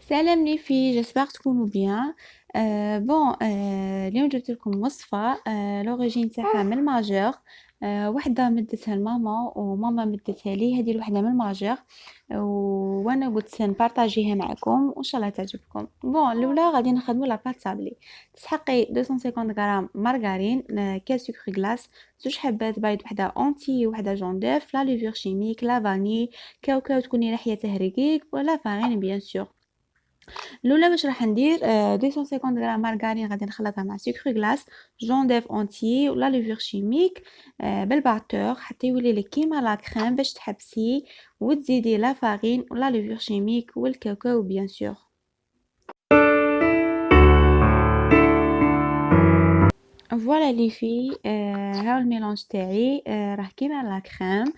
سلام لي في جيسبر تكونوا بيان. بون اليوم جبت لكم وصفة لوريجين تاعها من الماجور. وحده مدتها لماما وماما مدتها لي، هذه الوحده من الماجور. وانا قلت نبارطاجيها معكم وان شاء الله تعجبكم. بون الاولى غادي نخدموا لا بات سابلي. تسحقي 250 غرام مارغرين، كاس سكر غلاس، زوج حبات بيض، وحده اونتي وحده جون ديف، لا ليفور شيميك، لا فاني، كاوكاو تكوني ريحتها رقيق، ولا فارين بيان سور. الاولى واش راح ندير 250 غرام مارغرين غادي نخلطها مع سكر غلاس، جون ديف اونتي ولا ليفور شيميك بالباتور حتى يولي لك كيما لا كريم باش تحبسي، وتزيدي لا فارين ولا ليفور شيميك والكاكاو بيان سور. فوالا لي في هاو الميلونج تاعي راه كيما لا كريم.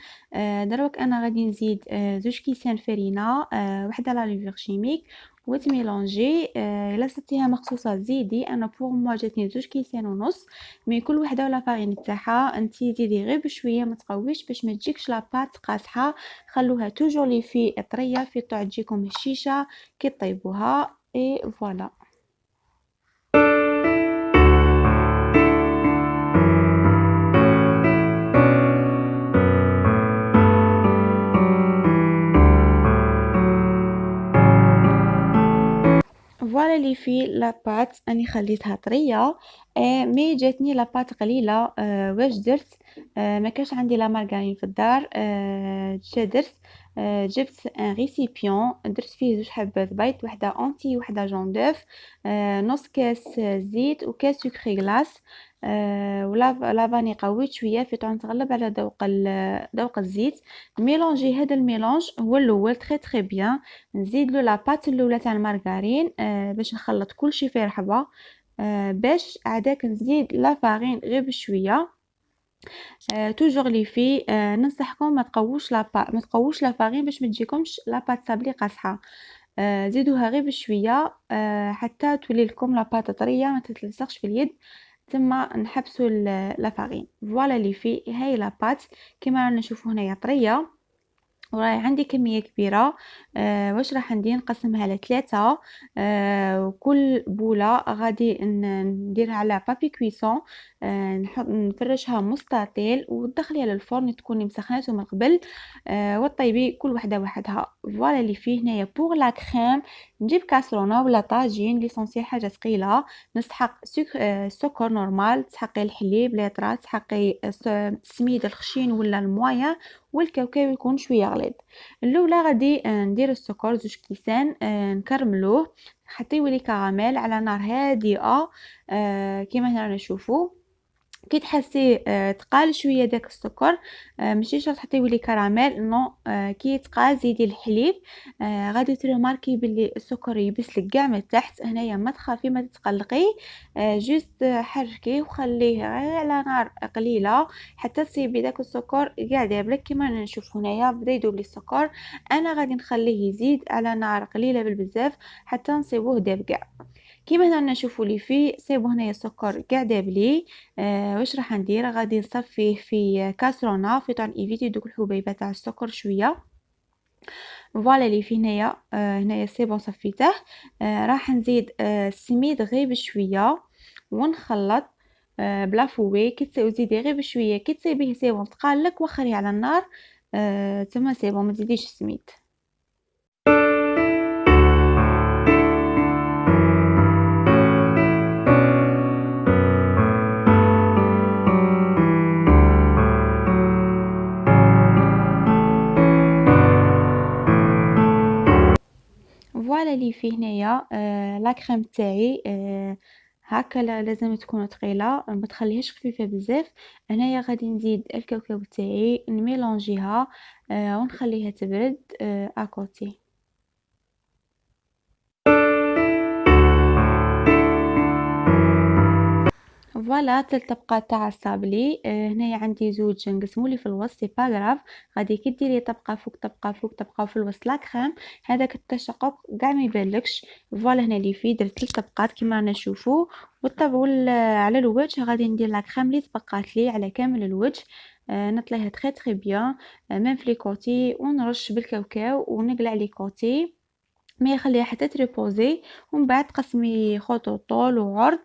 دروك انا غادي نزيد زوج كيسان فرينه، وحده لا ليفور شيميك، وتميلونجي. الا صدتيها مخصوصه زيدي، انا بوغ موا جاتني زوج كيسان ونص. مي كل وحده ولا فارين تاعها، انتي زيدي غير بشويه ما تقويش باش ما تجيكش لاباط قاصحه. خلوها توجور لي في طريه في طاع تجيكم هشيشه كي طيبوها. اي فوالا. فوالا لي في لاباط اني خليتها طريه. مي جاتني لاباط قليله. واش درت؟ ما كاش عندي لا مارغرين في الدار. شا درت؟ جبت ان ريسيبيون، درت فيه زوج حبات بيض، وحده اونتي وحده جون دوف، نص كاس زيت وكاس سكر غلاس. ولا لافاني قويت شويه في طعم تغلب على ذوق الزيت. ميلونجي هذا الميلونج هو الاول تري تري بيان. نزيد له لاباط الاولى تاع المارغرين باش نخلط كلشي في رحبه. باش عداك نزيد لا فارين غير بشويه. توجور لي في ننصحكم ما تقووش لا فارين باش ما تجيكمش لاباط صابلي قاصحه. زيدوها غير بشويه حتى تولي لكم لاباط طريه ما تتلصقش في اليد. ثم نحبسوا لا فارين. فوالا لي في هاي لاباط كما رانا نشوفوا هنايا طريه، وراي عندي كمية كبيرة. واش راح ندير؟ نقسمها على 3. وكل بولة غادي نديرها على بابي كويسون. نفرشها مستطيل وتدخليها للفرن تكوني مسخناته من قبل. وطيبي كل وحده وحدها. فوالا اللي فيه هنايا بوغ لا كريم. نجيب كاسرونه ولا طاجين ليسونسيال حاجه ثقيله. نسحق سكر نورمال، تسحقي الحليب ليطرا، تسحقي السميد الخشين ولا المويه، والكاوكاو يكون شويه غليظ. الاولى غادي ندير السكر زوج كيسان، نكرملوه حتى يولي كراميل على نار هادئه. كما هنا نشوفوا كي تحسيه تقال شويه داك السكر. ماشي شرط حتى يولي كراميل، نو. كي يتقال زيدي الحليب. غادي تريماركي باللي السكر يبس لك كاع من تحت. هنايا ما تخافي ما تتقلقي. جوست حركيه وخليه غير على نار قليله حتى تصيبي داك السكر كاع داب لك. كما نشوف هنايا بدا يذوب لي السكر. انا غادي نخليه يزيد على نار قليله بالبزاف حتى نصيبوه داب كاع. كيما هنا نشوفوا لي في صيبو هنايا السكر كاع داب لي. واش راح ندير؟ غادي نصفيه في كاسرونه في طون ايفيتي دوك الحبيبات تاع السكر شويه. فوالا لي في هنايا هنايا صيبون صفيته. راح نزيد السميد غير بشويه ونخلط بلا فوي. كي تزيدي غير بشويه كي تصيبيه سيبون تقالك وخريه على النار. تما سيبون ما تزيديش السميد. فوالا لي في هنايا لا كريم تاعي. هكا لازم تكون ثقيله ما تخليهاش خفيفه بزاف. هنايا غادي نزيد الكاوكاو تاعي نميلونجيها ونخليها تبرد اكوتي. فوالا تلت طبقات تاع الصابلي. هنايا عندي زوج نقسمولي في الوسط، سي با غراف. غادي كي ديري طبقه فوق طبقه فوق طبقه وفي الوسط لا كريم، هذاك التشقق كاع ما يبانلكش. فوالا هنا اللي فيه درت تلت طبقات كما رانا نشوفوا. على الوجه غادي ندير لا كريم اللي تبقات لي على كامل الوجه. نطليها تري تري بيان ميم في لي كوتي، ونرش بالكاوكاو ونقلع لي كوتي. ما خليها حتى تريبوزي، ومن بعد تقسمي خطوط طول وعرض،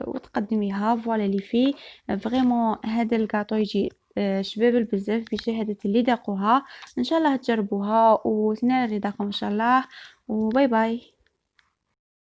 وتقدميها فوالا لي في فريمون. هذا الكاطو يجي شبابل بزاف بشهادة اللي ذاقوها. ان شاء الله تجربوها وتنال رضاكم ان شاء الله. وباي باي.